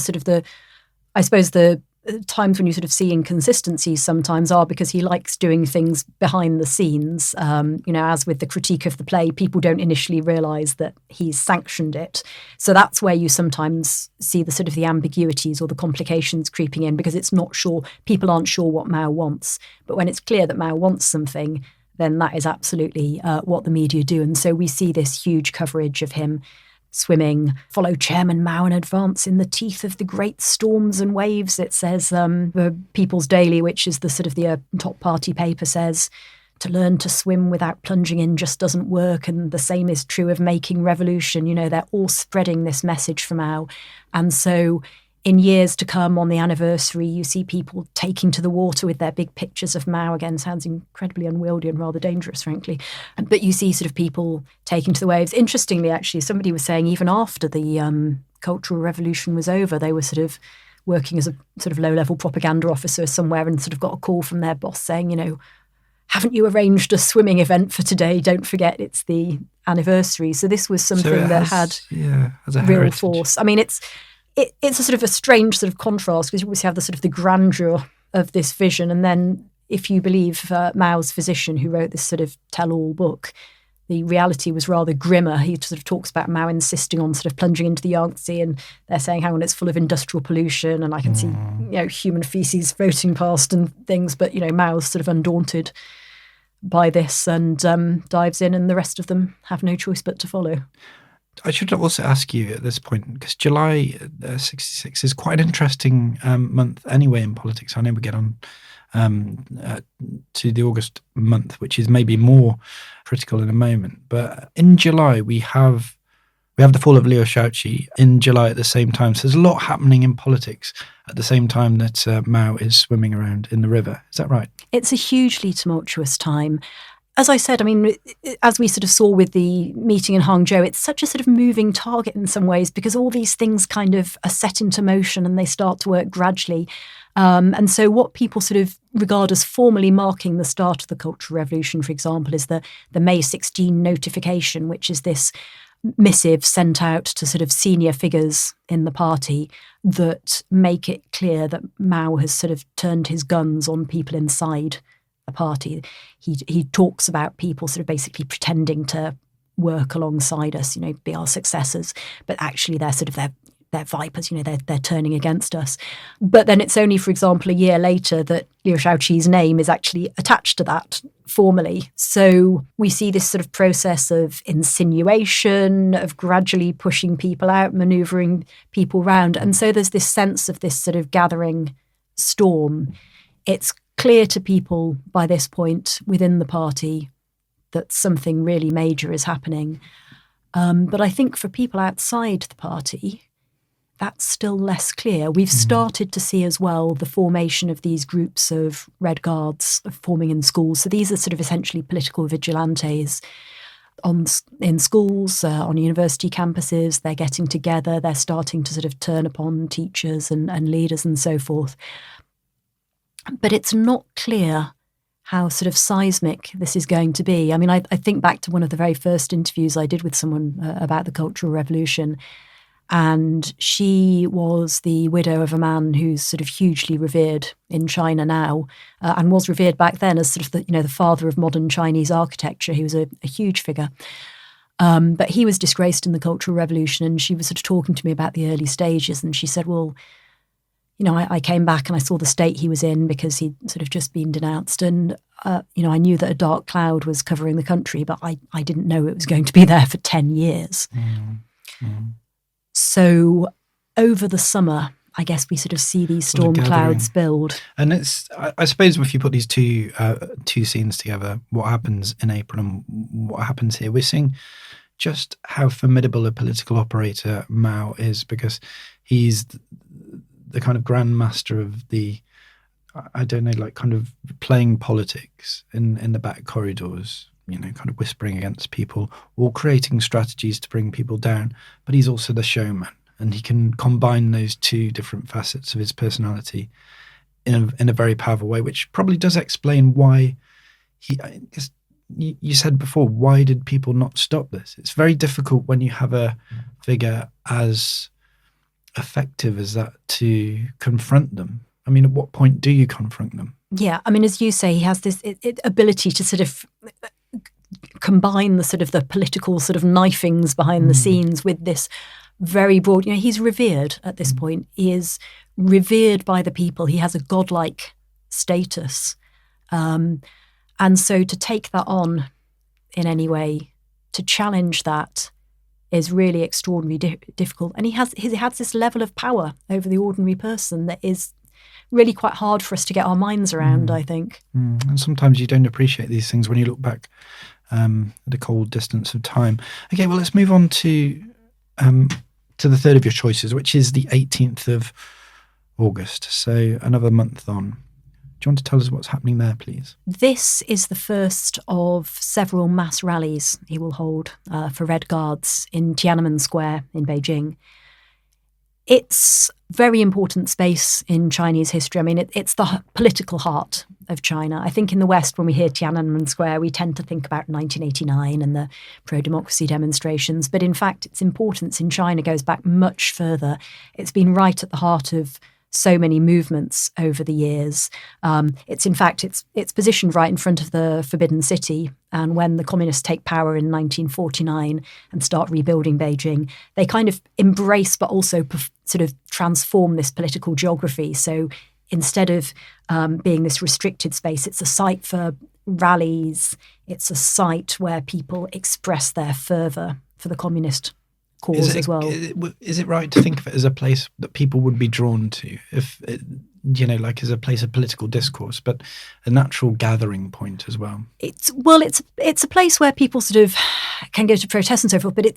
I suppose the times when you sort of see inconsistencies sometimes are because he likes doing things behind the scenes. As with the critique of the play, people don't initially realise that he's sanctioned it. So that's where you sometimes see the sort of the ambiguities or the complications creeping in, because it's not sure, people aren't sure what Mao wants. But when it's clear that Mao wants something, then that is absolutely what the media do. And so we see this huge coverage of him swimming, follow Chairman Mao in advance in the teeth of the great storms and waves. It says, the People's Daily, which is the sort of the top party paper, says, to learn to swim without plunging in just doesn't work. And the same is true of making revolution. They're all spreading this message from Mao. And so in years to come, on the anniversary, you see people taking to the water with their big pictures of Mao. Again, sounds incredibly unwieldy and rather dangerous, frankly. But you see sort of people taking to the waves. Interestingly, actually, somebody was saying even after the Cultural Revolution was over, they were sort of working as a sort of low-level propaganda officer somewhere and sort of got a call from their boss saying, haven't you arranged a swimming event for today? Don't forget it's the anniversary. So this was something that had real force. I mean, it's a sort of a strange sort of contrast, because you always have the sort of the grandeur of this vision. And then if you believe Mao's physician who wrote this sort of tell-all book, the reality was rather grimmer. He sort of talks about Mao insisting on sort of plunging into the Yangtze, and they're saying, hang on, it's full of industrial pollution. And I can see, human feces floating past and things. But, Mao's sort of undaunted by this and dives in, and the rest of them have no choice but to follow. I should also ask you at this point, because July 66 is quite an interesting month anyway in politics. I know we get on to the August month, which is maybe more critical in a moment. But in July, we have the fall of Liu Shaoqi in July at the same time. So there's a lot happening in politics at the same time that Mao is swimming around in the river. Is that right? It's a hugely tumultuous time. As I said, I mean, as we sort of saw with the meeting in Hangzhou, it's such a sort of moving target in some ways, because all these things kind of are set into motion and they start to work gradually. And so what people sort of regard as formally marking the start of the Cultural Revolution, for example, is the May 16 notification, which is this missive sent out to sort of senior figures in the party that make it clear that Mao has sort of turned his guns on people inside the party. He talks about people sort of basically pretending to work alongside us, be our successors, but actually they're sort of they're vipers, they're turning against us. But then it's only, for example, a year later that Liu Shaoqi's name is actually attached to that formally. So we see this sort of process of insinuation, of gradually pushing people out, manoeuvring people round. And so there's this sense of this sort of gathering storm. It's clear to people by this point within the party that something really major is happening. But I think for people outside the party, that's still less clear. We've started to see as well the formation of these groups of Red Guards forming in schools. So these are sort of essentially political vigilantes in schools, on university campuses. They're getting together. They're starting to sort of turn upon teachers and leaders and so forth. But it's not clear how sort of seismic this is going to be. I mean, I think back to one of the very first interviews I did with someone about the Cultural Revolution, and she was the widow of a man who's sort of hugely revered in China now, and was revered back then as sort of the father of modern Chinese architecture. He was a huge figure. But he was disgraced in the Cultural Revolution, and she was sort of talking to me about the early stages, and she said, well, I came back and I saw the state he was in because he'd sort of just been denounced. And, I knew that a dark cloud was covering the country, but I didn't know it was going to be there for 10 years. So over the summer, I guess we sort of see these storm clouds build. And it's, I suppose, if you put these two scenes together, what happens in April and what happens here, we're seeing just how formidable a political operator Mao is, because he's the kind of grandmaster of the, I don't know, like kind of playing politics in the back corridors, kind of whispering against people or creating strategies to bring people down. But he's also the showman, and he can combine those two different facets of his personality in a very powerful way, which probably does explain why you said before, why did people not stop this? It's very difficult when you have a figure as effective as that to confront them. I mean, at what point do you confront them? Yeah, I mean, as you say, he has this ability to sort of combine the sort of the political sort of knifings behind the scenes with this very broad, he's revered at this point. He is revered by the people. He has a godlike status. And so to take that on in any way, to challenge that, is really extraordinarily difficult. And he has this level of power over the ordinary person that is really quite hard for us to get our minds around, I think. And sometimes you don't appreciate these things when you look back at a cold distance of time. Okay, well, let's move on to the third of your choices, which is the 18th of August. So another month on. Do you want to tell us what's happening there, please? This is the first of several mass rallies he will hold for Red Guards in Tiananmen Square in Beijing. It's a very important space in Chinese history. I mean, it's the political heart of China. I think in the West, when we hear Tiananmen Square, we tend to think about 1989 and the pro-democracy demonstrations. But in fact, its importance in China goes back much further. It's been right at the heart of so many movements over the years. It's positioned right in front of the Forbidden City. And when the communists take power in 1949 and start rebuilding Beijing, they kind of embrace but also sort of transform this political geography. So instead of being this restricted space, it's a site for rallies. It's a site where people express their fervour for the communist cause as well. Is it right to think of it as a place that people would be drawn to, if like as a place of political discourse, but a natural gathering point as well? It's a place where people sort of can go to protest and so forth. But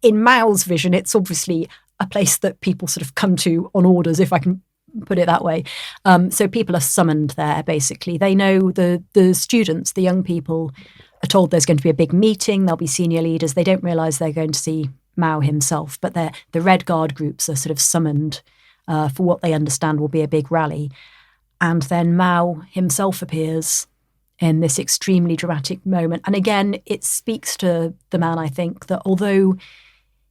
in Mao's vision, it's obviously a place that people sort of come to on orders, if I can put it that way. So people are summoned there. Basically, they know the students, the young people, are told there's going to be a big meeting. There'll be senior leaders. They don't realise they're going to see Mao himself, but the Red Guard groups are sort of summoned for what they understand will be a big rally. And then Mao himself appears in this extremely dramatic moment. And again, it speaks to the man, I think, that although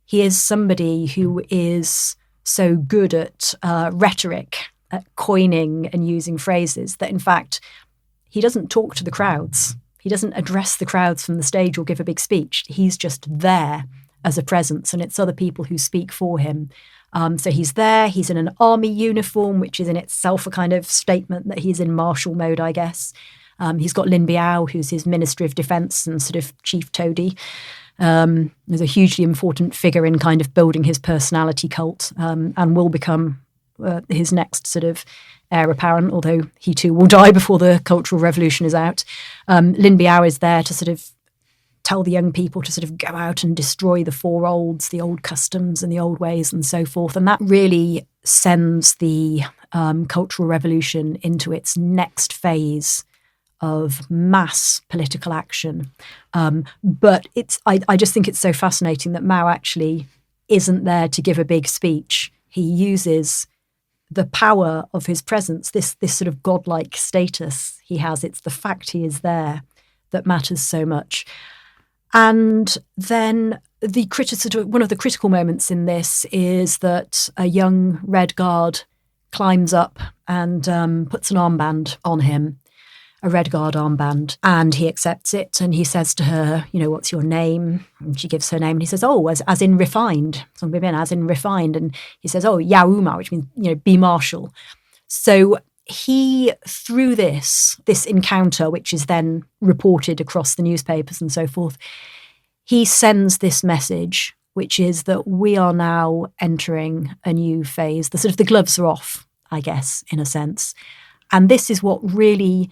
he is somebody who is so good at rhetoric, at coining and using phrases, that in fact, he doesn't talk to the crowds. He doesn't address the crowds from the stage or give a big speech. He's just there as a presence, and it's other people who speak for him. So he's there, he's in an army uniform, which is in itself a kind of statement that he's in martial mode, I guess. He's got Lin Biao, who's his Ministry of Defence and sort of chief toady. Is a hugely important figure in kind of building his personality cult, and will become his next sort of heir apparent, although he too will die before the Cultural Revolution is out. Lin Biao is there to sort of tell the young people to sort of go out and destroy the four olds, the old customs and the old ways and so forth. And that really sends the Cultural Revolution into its next phase of mass political action. But I just think it's so fascinating that Mao actually isn't there to give a big speech. He uses the power of his presence, this sort of godlike status he has. It's the fact he is there that matters so much. And then one of the critical moments in this is that a young Red Guard climbs up and puts an armband on him, a Red Guard armband, and he accepts it. And he says to her, what's your name? And she gives her name, and he says, as in refined. So as in refined. And he says, Yao Ma, which means, be martial. So he, through this encounter, which is then reported across the newspapers and so forth, he sends this message, which is that we are now entering a new phase. The gloves are off, I guess, in a sense. And this is what really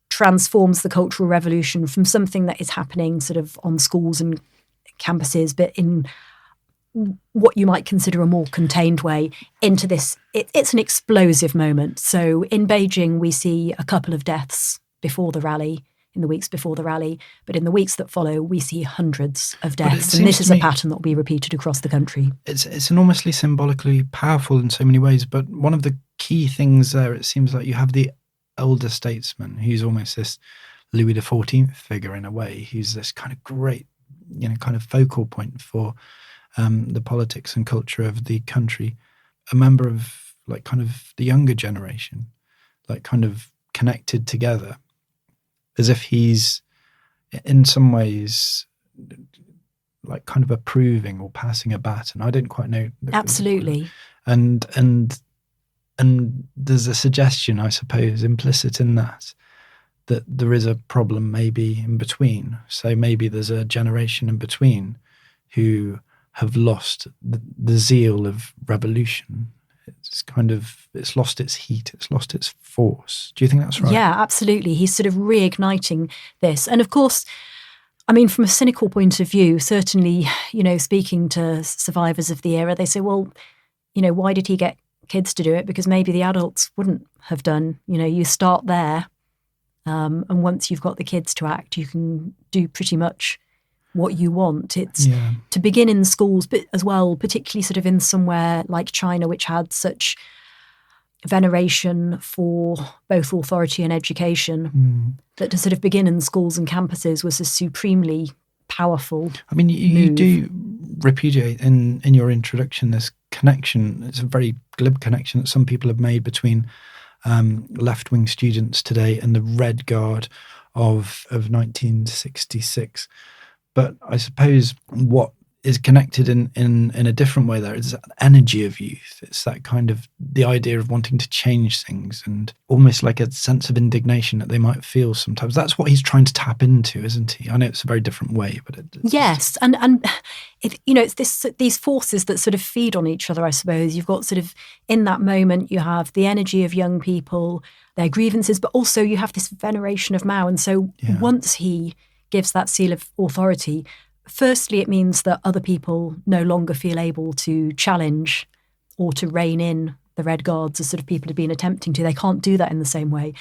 transforms the Cultural Revolution from something that is happening sort of on schools and campuses, but in what you might consider a more contained way, into this. It's an explosive moment. So in Beijing, we see a couple of deaths before the rally, in the weeks before the rally, but in the weeks that follow, we see hundreds of deaths. And this is a pattern that will be repeated across the country. It's enormously symbolically powerful in so many ways, but one of the key things there, it seems like you have the elder statesman who's almost this Louis XIV figure in a way, who's this kind of great, kind of focal point for the politics and culture of the country, a member of like kind of the younger generation, like kind of connected together, as if he's in some ways like kind of approving or passing a baton. I didn't quite know. Absolutely. And there's a suggestion, I suppose, implicit in that there is a problem maybe in between. So maybe there's a generation in between who have lost the zeal of revolution. It's lost its heat, it's lost its force. Do you think that's right? Yeah, absolutely. He's sort of reigniting this. And of course, I mean, from a cynical point of view, certainly, speaking to survivors of the era, they say, well, why did he get kids to do it? Because maybe the adults wouldn't have done. You start there, and once you've got the kids to act, you can do pretty much what you want. It's to begin in schools, but as well, particularly sort of in somewhere like China, which had such veneration for both authority and education, that to sort of begin in schools and campuses was a supremely powerful I mean, you move. do repudiate in your introduction this connection. It's a very glib connection that some people have made between left-wing students today and the Red Guard of 1966. But I suppose what is connected in a different way there is that energy of youth. It's that kind of the idea of wanting to change things and almost like a sense of indignation that they might feel sometimes. That's what he's trying to tap into, isn't he? I know it's a very different way, but yes, and it's these forces that sort of feed on each other, I suppose. You've got sort of in that moment you have the energy of young people, their grievances, but also you have this veneration of Mao. And so once he gives that seal of authority, firstly, it means that other people no longer feel able to challenge or to rein in the Red Guards as sort of people have been attempting to. They can't do that in the same way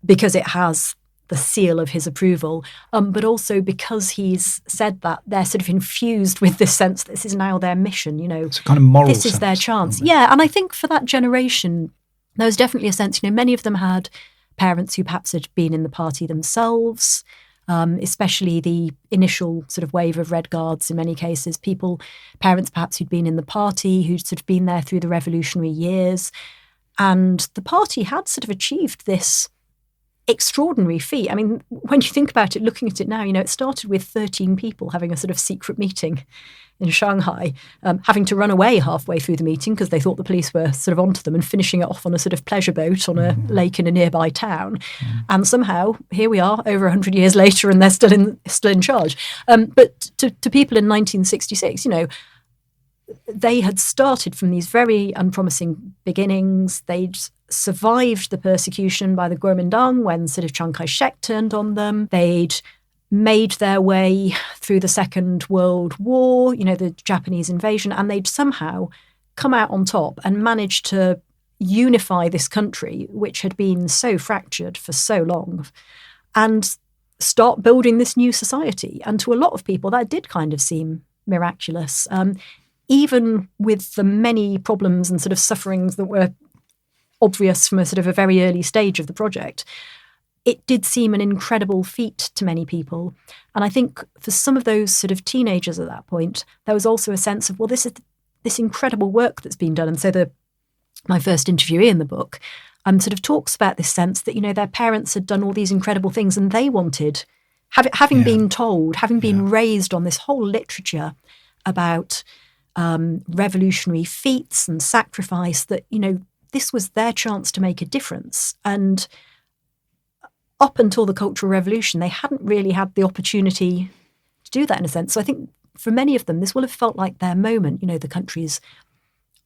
because it has the seal of his approval. But also because he's said that, they're sort of infused with this sense that this is now their mission, It's a kind of moral this is their chance. Yeah, and I think for that generation, there was definitely a sense, many of them had parents who perhaps had been in the party themselves, especially the initial sort of wave of Red Guards in many cases, parents perhaps who'd been in the party, who'd sort of been there through the revolutionary years. And the party had sort of achieved this extraordinary feat. I mean, when you think about it, looking at it now, it started with 13 people having a sort of secret meeting in Shanghai, having to run away halfway through the meeting because they thought the police were sort of onto them, and finishing it off on a sort of pleasure boat on a lake in a nearby town. And somehow, here we are, over 100 years later, and they're still in charge. But to people in 1966, they had started from these very unpromising beginnings. They'd survived the persecution by the Kuomintang when sort of Chiang Kai-shek turned on them. They'd made their way through the Second World War, the Japanese invasion, and they'd somehow come out on top and managed to unify this country, which had been so fractured for so long, and start building this new society. And to a lot of people, that did kind of seem miraculous. Even with the many problems and sort of sufferings that were obvious from a sort of a very early stage of the project, it did seem an incredible feat to many people. And I think for some of those sort of teenagers at that point, there was also a sense of, well, this is this incredible work that's been done. And so my first interviewee in the book sort of talks about this sense that, their parents had done all these incredible things and they wanted, having been told, having been raised on this whole literature about revolutionary feats and sacrifice, that, this was their chance to make a difference. And up until the Cultural Revolution, they hadn't really had the opportunity to do that in a sense. So I think for many of them, this will have felt like their moment. The country's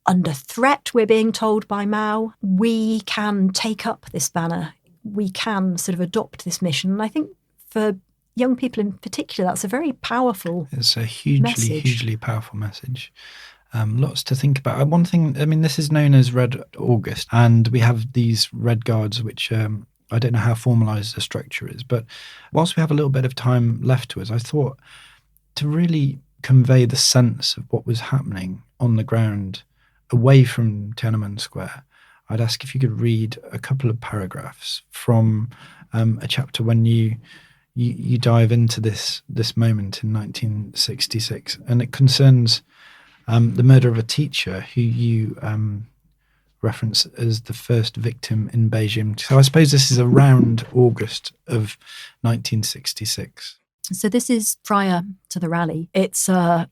under threat, we're being told by Mao. We can take up this banner. We can sort of adopt this mission. And I think for young people in particular, that's a very powerful It's a message. hugely powerful message. Lots to think about. One thing, this is known as Red August, and we have these Red Guards, which I don't know how formalised the structure is, but whilst we have a little bit of time left to us, I thought to really convey the sense of what was happening on the ground away from Tiananmen Square, I'd ask if you could read a couple of paragraphs from a chapter when you dive into this moment in 1966, and it concerns the murder of a teacher who you reference as the first victim in Beijing. So I suppose this is around August of 1966. So this is prior to the rally. It's a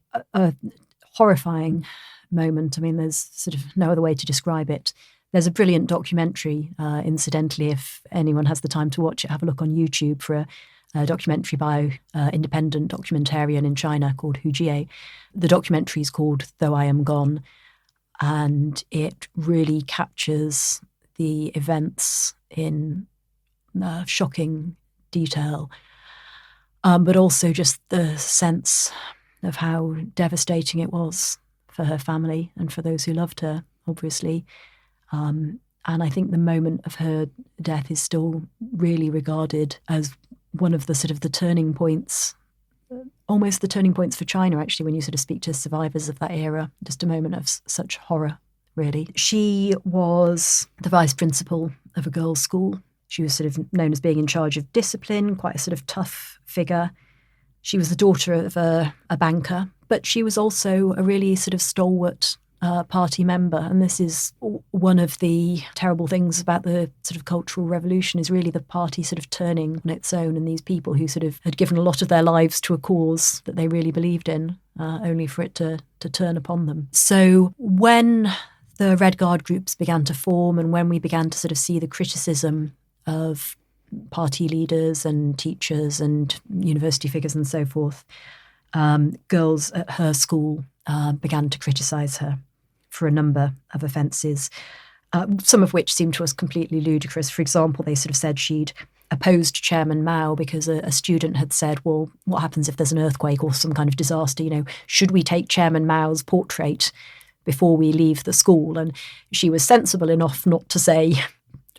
horrifying moment. I mean, there's sort of no other way to describe it. There's a brilliant documentary, incidentally, if anyone has the time to watch it, have a look on YouTube for a documentary by an independent documentarian in China called Hu Jie. The documentary is called Though I Am Gone, and it really captures the events in shocking detail, but also just the sense of how devastating it was for her family and for those who loved her, obviously. And I think the moment of her death is still really regarded as one of the sort of the turning points, almost the turning points for China, actually, when you sort of speak to survivors of that era. Just a moment of such horror, really. She was the vice principal of a girls' school. She was sort of known as being in charge of discipline, quite a sort of tough figure. She was the daughter of a banker, but she was also a really sort of stalwart party member. And this is one of the terrible things about the sort of Cultural Revolution, is really the party sort of turning on its own, and these people who sort of had given a lot of their lives to a cause that they really believed in, only for it to turn upon them. So when the Red Guard groups began to form, and when we began to sort of see the criticism of party leaders and teachers and university figures and so forth, girls at her school began to criticise her for a number of offences, some of which seemed to us completely ludicrous. For example, they sort of said she'd opposed Chairman Mao because a student had said, well, what happens if there's an earthquake or some kind of disaster? You know, should we take Chairman Mao's portrait before we leave the school? And she was sensible enough not to say,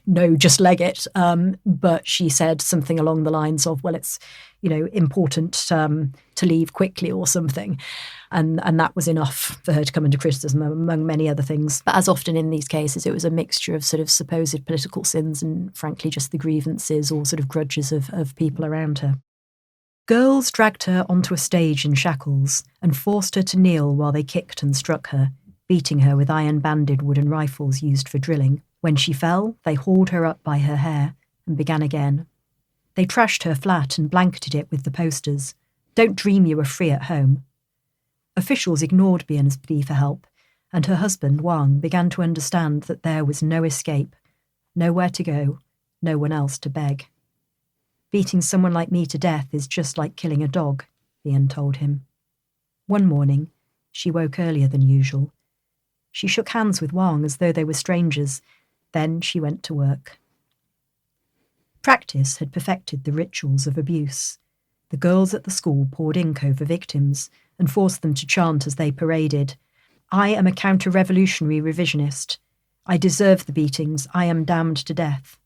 no, just leg it. But she said something along the lines of, well, it's, you know, important to leave quickly or something. And that was enough for her to come into criticism, among many other things. But as often in these cases, it was a mixture of sort of supposed political sins and, frankly, just the grievances or sort of grudges of people around her. Girls dragged her onto a stage in shackles and forced her to kneel while they kicked and struck her, beating her with iron-banded wooden rifles used for drilling. When she fell, they hauled her up by her hair and began again. They trashed her flat and blanketed it with the posters. Don't dream you are free at home. Officials ignored Bian's plea for help, and her husband, Wang, began to understand that there was no escape, nowhere to go, no one else to beg. Beating someone like me to death is just like killing a dog, Bian told him. One morning, she woke earlier than usual. She shook hands with Wang as though they were strangers. Then she went to work. Practice had perfected the rituals of abuse. The girls at the school poured ink over victims and forced them to chant as they paraded, I am a counter-revolutionary revisionist. I deserve the beatings. I am damned to death.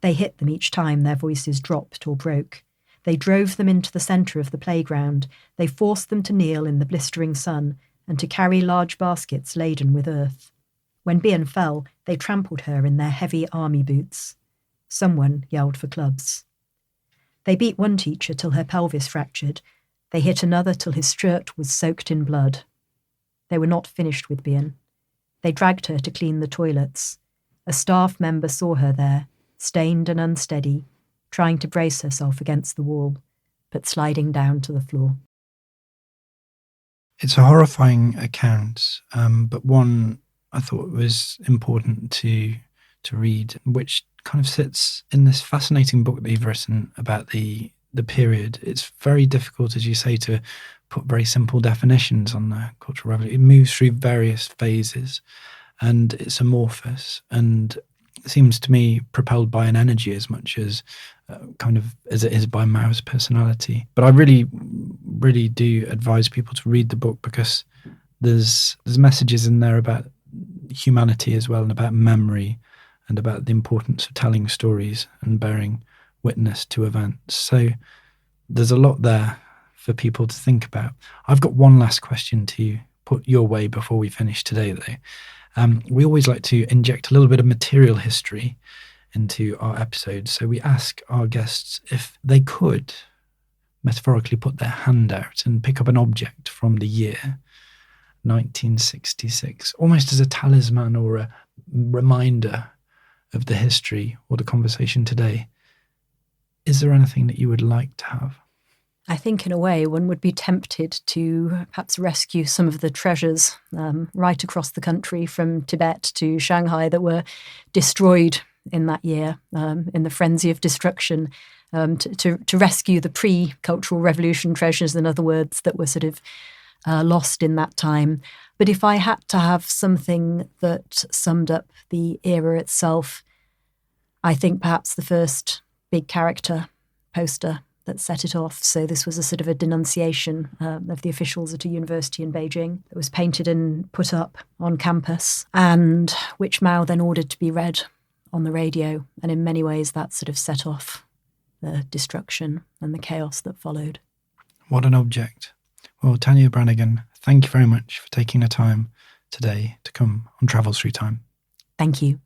They hit them each time their voices dropped or broke. They drove them into the centre of the playground. They forced them to kneel in the blistering sun and to carry large baskets laden with earth. When Bian fell, they trampled her in their heavy army boots. Someone yelled for clubs. They beat one teacher till her pelvis fractured. They hit another till his shirt was soaked in blood. They were not finished with Bian. They dragged her to clean the toilets. A staff member saw her there, stained and unsteady, trying to brace herself against the wall, but sliding down to the floor. It's a horrifying account, but one I thought was important to read, which kind of sits in this fascinating book that you've written about the period. It's very difficult, as you say, to put very simple definitions on the Cultural Revolution. It moves through various phases, and it's amorphous, and it seems to me propelled by an energy as much as kind of as it is by Mao's personality. But I really, really do advise people to read the book, because there's messages in there about humanity as well, and about memory, and about the importance of telling stories and bearing witness to events. So there's a lot there for people to think about. I've got one last question to put your way before we finish today, though. We always like to inject a little bit of material history into our episodes. So we ask our guests if they could metaphorically put their hand out and pick up an object from the year 1966, almost as a talisman or a reminder of the history or the conversation today. Is there anything that you would like to have? I think in a way one would be tempted to perhaps rescue some of the treasures right across the country from Tibet to Shanghai that were destroyed in that year, in the frenzy of destruction, to rescue the pre-Cultural Revolution treasures, in other words, that were sort of lost in that time. But if I had to have something that summed up the era itself, I think perhaps the first big character poster that set it off. So this was a sort of a denunciation of the officials at a university in Beijing that was painted and put up on campus, and which Mao then ordered to be read on the radio. And in many ways that sort of set off the destruction and the chaos that followed. What an object. Well, Tania Branigan, thank you very much for taking the time today to come on Travels Through Time. Thank you.